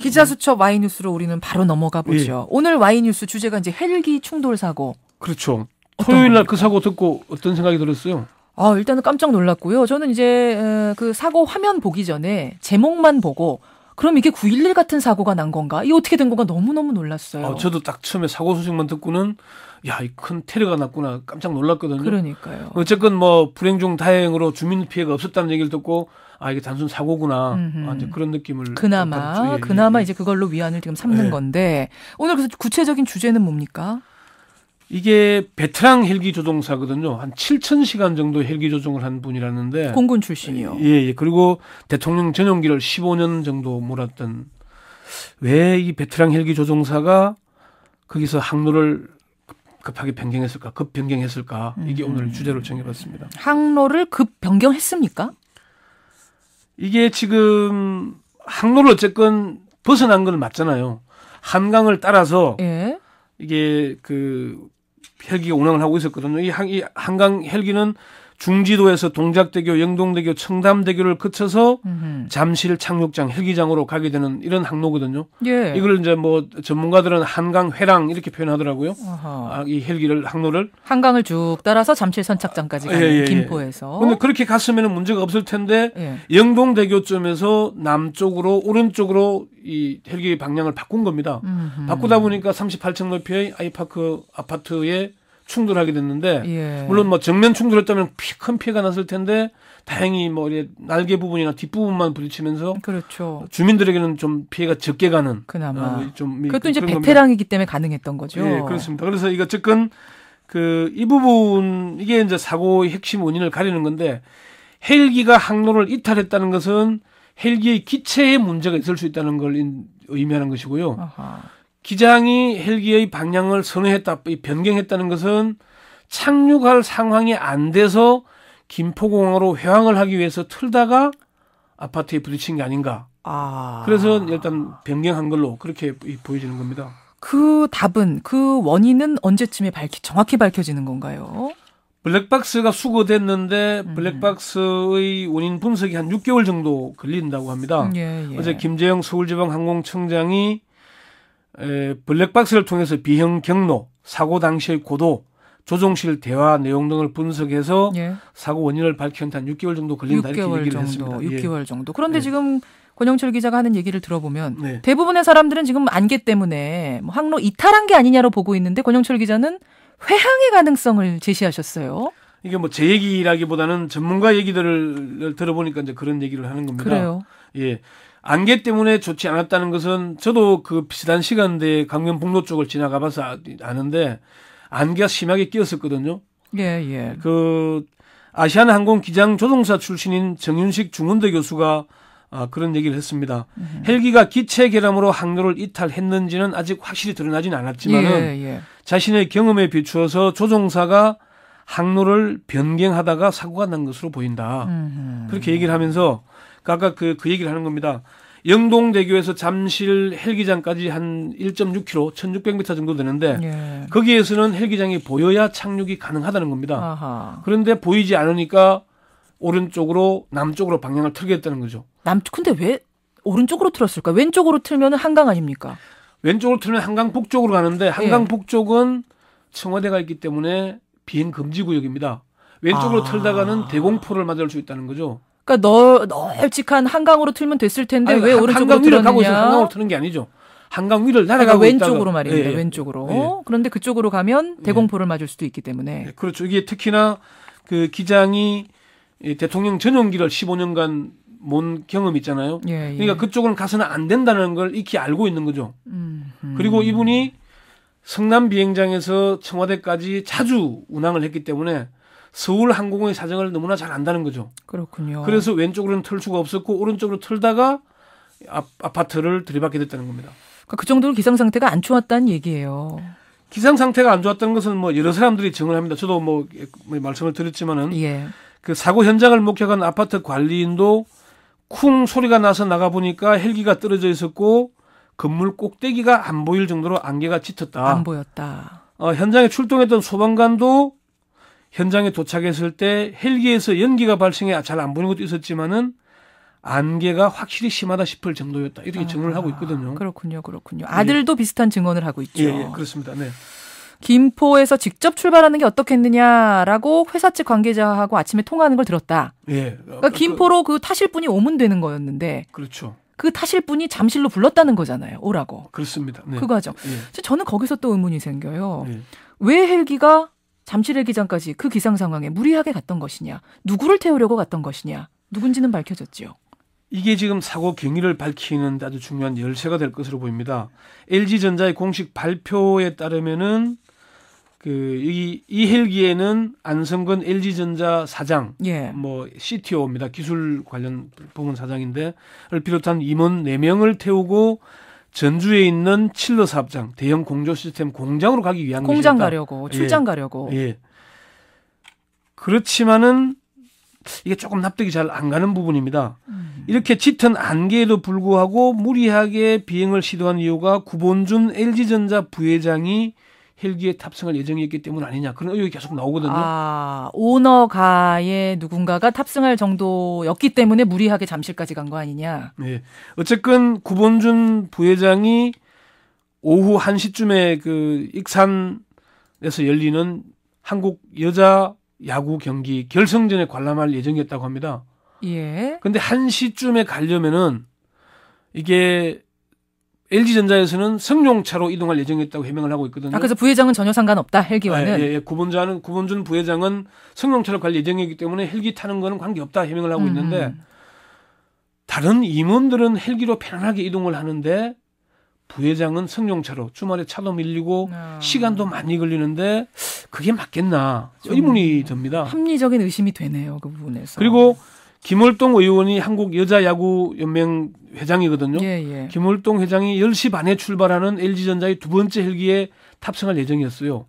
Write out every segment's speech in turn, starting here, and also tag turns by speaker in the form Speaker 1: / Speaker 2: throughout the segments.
Speaker 1: 기자수첩 Y뉴스로 우리는 바로 넘어가 보죠. 오늘 Y뉴스 주제가 이제 헬기 충돌 사고.
Speaker 2: 그렇죠. 토요일 날 그 사고 듣고 어떤 생각이 들었어요?
Speaker 1: 일단은 깜짝 놀랐고요. 저는 이제 그 사고 화면 보기 전에 제목만 보고 그럼 이게 9.11 같은 사고가 난 건가? 이게 어떻게 된 건가 너무너무 놀랐어요.
Speaker 2: 저도 딱 처음에 사고 소식만 듣고는 야, 이 큰 테러가 났구나 깜짝 놀랐거든요.
Speaker 1: 그러니까요.
Speaker 2: 어쨌건 뭐 불행 중 다행으로 주민 피해가 없었다는 얘기를 듣고 이게 단순 사고구나. 이제 그런 느낌을
Speaker 1: 그나마 이제 그걸로 위안을 지금 삼는 건데 오늘 그래서 구체적인 주제는 뭡니까?
Speaker 2: 이게 베테랑 헬기 조종사거든요. 한 7,000시간 정도 헬기 조종을 한 분이라는데
Speaker 1: 공군 출신이요.
Speaker 2: 예. 그리고 대통령 전용기를 15년 정도 몰았던 왜 이 베테랑 헬기 조종사가 거기서 항로를 급하게 변경했을까? 급 변경했을까? 이게 오늘 주제로 정해봤습니다.
Speaker 1: 항로를 급 변경했습니까?
Speaker 2: 이게 지금 항로를 어쨌건 벗어난 건 맞잖아요. 한강을 따라서 이게 그 헬기가 운항을 하고 있었거든요. 이 한강 헬기는 중지도에서 동작대교, 영동대교, 청담대교를 거쳐서 잠실 착륙장, 헬기장으로 가게 되는 이런 항로거든요. 예. 이걸 이제 뭐 전문가들은 한강 회랑 이렇게 표현하더라고요. 이 헬기를 항로를
Speaker 1: 한강을 쭉 따라서 잠실 선착장까지 가는 김포에서.
Speaker 2: 그런데 그렇게 갔으면 문제가 없을 텐데 영동대교점에서 남쪽으로 오른쪽으로 이 헬기 방향을 바꾼 겁니다. 바꾸다 보니까 38층 높이의 아이파크 아파트에 충돌하게 됐는데 물론 뭐 정면 충돌했다면 큰 피해가 났을 텐데 다행히 뭐 날개 부분이나 뒷부분만 부딪히면서
Speaker 1: 그렇죠.
Speaker 2: 주민들에게는 좀 피해가 적게 가는
Speaker 1: 그나마 그것도 이제 베테랑이기 때문에 가능했던 거죠.
Speaker 2: 예, 그렇습니다. 그래서 이거 어쨌건 이 부분 이게 이제 사고의 핵심 원인을 가리는 건데 헬기가 항로를 이탈했다는 것은 헬기의 기체에 문제가 있을 수 있다는 걸 의미하는 것이고요. 기장이 헬기의 방향을 선회했다, 변경했다는 것은 착륙할 상황이 안 돼서 김포공항으로 회항을 하기 위해서 틀다가 아파트에 부딪힌 게 아닌가. 그래서 일단 변경한 걸로 그렇게 보여지는 겁니다.
Speaker 1: 그 답은, 그 원인은 언제쯤에 정확히 밝혀지는 건가요?
Speaker 2: 블랙박스가 수거됐는데 블랙박스의 원인 분석이 한 6개월 정도 걸린다고 합니다. 어제 김재영 서울지방항공청장이 블랙박스를 통해서 비형 경로, 사고 당시의 고도, 조종실 대화 내용 등을 분석해서 사고 원인을 밝히는 한 6개월 정도 걸린다 이렇게 얘기를 했습니다.
Speaker 1: 6개월 정도. 그런데 지금 권영철 기자가 하는 얘기를 들어보면 대부분의 사람들은 지금 안개 때문에 뭐 항로 이탈한 게 아니냐로 보고 있는데 권영철 기자는 회항의 가능성을 제시하셨어요.
Speaker 2: 이게 뭐 제 얘기라기보다는 전문가 얘기들을 들어보니까 이제 그런 얘기를 하는 겁니다.
Speaker 1: 그래요.
Speaker 2: 예. 안개 때문에 좋지 않았다는 것은 저도 그 비슷한 시간대에 강변북로 쪽을 지나가 봐서 아는데 안개가 심하게 끼었었거든요. 그 아시아나항공 기장 조종사 출신인 정윤식 중문대 교수가 그런 얘기를 했습니다. 헬기가 기체 결함으로 항로를 이탈했는지는 아직 확실히 드러나지는 않았지만은 자신의 경험에 비추어서 조종사가 항로를 변경하다가 사고가 난 것으로 보인다. 그렇게 얘기를 하면서 아까 그 얘기를 하는 겁니다. 영동대교에서 잠실 헬기장까지 한 1.6km, 1,600m 정도 되는데 거기에서는 헬기장이 보여야 착륙이 가능하다는 겁니다. 그런데 보이지 않으니까 오른쪽으로 남쪽으로 방향을 틀겠다는 거죠.
Speaker 1: 근데 왜 오른쪽으로 틀었을까? 왼쪽으로 틀면 한강 아닙니까?
Speaker 2: 왼쪽으로 틀면 한강 북쪽으로 가는데 한강 북쪽은 청와대가 있기 때문에 비행 금지 구역입니다. 왼쪽으로 틀다가는 대공포를 맞을 수 있다는 거죠.
Speaker 1: 그러니까 널찍한 한강으로 틀면 됐을 텐데 왜 오른쪽으로
Speaker 2: 한강 위를 가고
Speaker 1: 틀었느냐?
Speaker 2: 있어요. 한강으로 트는 게 아니죠. 한강 위를 날아가고
Speaker 1: 왼쪽으로 말입니다. 왼쪽으로. 그런데 그쪽으로 가면 대공포를 맞을 수도 있기 때문에.
Speaker 2: 그렇죠. 이게 특히나 그 기장이 대통령 전용기를 15년간 몬 경험이 있잖아요. 그러니까 그쪽은 가서는 안 된다는 걸 익히 알고 있는 거죠. 그리고 이분이 성남 비행장에서 청와대까지 자주 운항을 했기 때문에 서울 항공의 사정을 너무나 잘 안다는 거죠.
Speaker 1: 그렇군요.
Speaker 2: 그래서 왼쪽으로는 틀 수가 없었고 오른쪽으로 틀다가 아파트를 들이받게 됐다는 겁니다.
Speaker 1: 그 정도로 기상 상태가 안 좋았다는 얘기예요.
Speaker 2: 기상 상태가 안 좋았다는 것은 뭐 여러 사람들이 증언을 합니다. 저도 뭐 말씀을 드렸지만은 그 사고 현장을 목격한 아파트 관리인도 쿵 소리가 나서 나가 보니까 헬기가 떨어져 있었고 건물 꼭대기가 안 보일 정도로 안개가 짙었다.
Speaker 1: 안 보였다.
Speaker 2: 현장에 출동했던 소방관도 현장에 도착했을 때 헬기에서 연기가 발생해 잘 안 보이는 것도 있었지만은 안개가 확실히 심하다 싶을 정도였다. 이렇게 증언을 하고 있거든요.
Speaker 1: 그렇군요. 아들도 비슷한 증언을 하고 있죠.
Speaker 2: 예, 그렇습니다. 네.
Speaker 1: 김포에서 직접 출발하는 게 어떻겠느냐라고 회사 측 관계자하고 아침에 통화하는 걸 들었다.
Speaker 2: 예.
Speaker 1: 그러니까 김포로 그 타실 분이 오면 되는 거였는데.
Speaker 2: 그렇죠.
Speaker 1: 그 타실 분이 잠실로 불렀다는 거잖아요. 오라고.
Speaker 2: 그렇습니다. 네.
Speaker 1: 그거죠.
Speaker 2: 예.
Speaker 1: 저는 거기서 또 의문이 생겨요.
Speaker 2: 예.
Speaker 1: 왜 헬기가 잠실 헬기장까지 그 기상 상황에 무리하게 갔던 것이냐. 누구를 태우려고 갔던 것이냐. 누군지는 밝혀졌죠.
Speaker 2: 이게 지금 사고 경위를 밝히는 아주 중요한 열쇠가 될 것으로 보입니다. LG전자의 공식 발표에 따르면은 이 헬기에는 안성근 LG전자 사장,
Speaker 1: 예.
Speaker 2: CTO입니다. 기술 관련 부문 사장인데, 를 비롯한 임원 4명을 태우고 전주에 있는 칠러 사업장, 대형 공조 시스템 공장으로 가기 위한 것이다.
Speaker 1: 공장 가려고, 출장 가려고.
Speaker 2: 예. 그렇지만은 이게 조금 납득이 잘 안 가는 부분입니다. 이렇게 짙은 안개에도 불구하고 무리하게 비행을 시도한 이유가 구본준 LG전자 부회장이 헬기에 탑승할 예정이었기 때문 아니냐. 그런 의혹이 계속 나오거든요.
Speaker 1: 오너가의 누군가가 탑승할 정도였기 때문에 무리하게 잠실까지 간 거 아니냐.
Speaker 2: 네. 어쨌건 구본준 부회장이 오후 1시쯤에 익산에서 열리는 한국 여자 야구 경기 결승전에 관람할 예정이었다고 합니다.
Speaker 1: 예.
Speaker 2: 근데 1시쯤에 가려면은 이게 LG전자에서는 승용차로 이동할 예정이었다고 해명을 하고 있거든요.
Speaker 1: 그래서 부회장은 전혀 상관없다, 헬기와는.
Speaker 2: 예. 구본준 부회장은 승용차로 갈 예정이기 때문에 헬기 타는 거는 관계없다 해명을 하고 있는데 다른 임원들은 헬기로 편안하게 이동을 하는데 부회장은 승용차로 주말에 차도 밀리고 시간도 많이 걸리는데 그게 맞겠나 의문이 듭니다.
Speaker 1: 합리적인 의심이 되네요. 그 부분에서.
Speaker 2: 그리고 김월동 의원이 한국여자야구연맹 회장이거든요.
Speaker 1: 예.
Speaker 2: 김월동 회장이 10시 반에 출발하는 LG전자의 두 번째 헬기에 탑승할 예정이었어요.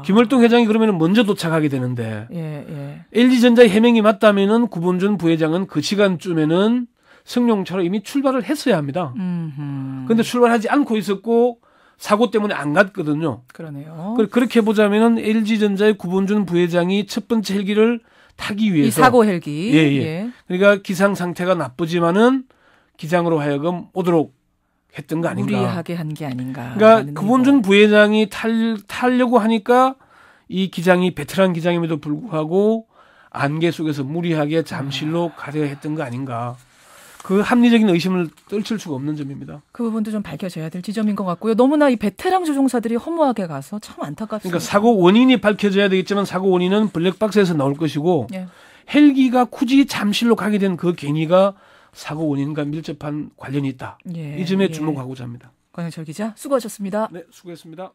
Speaker 2: 김월동 회장이 그러면 먼저 도착하게 되는데
Speaker 1: 예.
Speaker 2: LG전자의 해명이 맞다면은 구본준 부회장은 그 시간쯤에는 승용차로 이미 출발을 했어야 합니다. 그런데 출발하지 않고 있었고 사고 때문에 안 갔거든요.
Speaker 1: 그러네요.
Speaker 2: 그렇게 보자면은 LG전자의 구본준 부회장이 첫 번째 헬기를 타기 위해서
Speaker 1: 이 사고 헬기.
Speaker 2: 예. 그러니까 기상 상태가 나쁘지만은 기장으로 하여금 오도록 했던 거 아닌가.
Speaker 1: 무리하게 한 게 아닌가.
Speaker 2: 그러니까 구본준 부회장이 타려고 하니까 이 기장이 베테랑 기장임에도 불구하고 안개 속에서 무리하게 잠실로 가려 했던 거 아닌가. 그 합리적인 의심을 떨칠 수가 없는 점입니다.
Speaker 1: 그 부분도 좀 밝혀져야 될 지점인 것 같고요. 너무나 이 베테랑 조종사들이 허무하게 가서 참 안타깝습니다.
Speaker 2: 그러니까 사고 원인이 밝혀져야 되겠지만 사고 원인은 블랙박스에서 나올 것이고 헬기가 굳이 잠실로 가게 된 그 경위가 사고 원인과 밀접한 관련이 있다. 이 점에 주목하고자 합니다.
Speaker 1: 권영철 기자 수고하셨습니다.
Speaker 2: 네, 수고했습니다.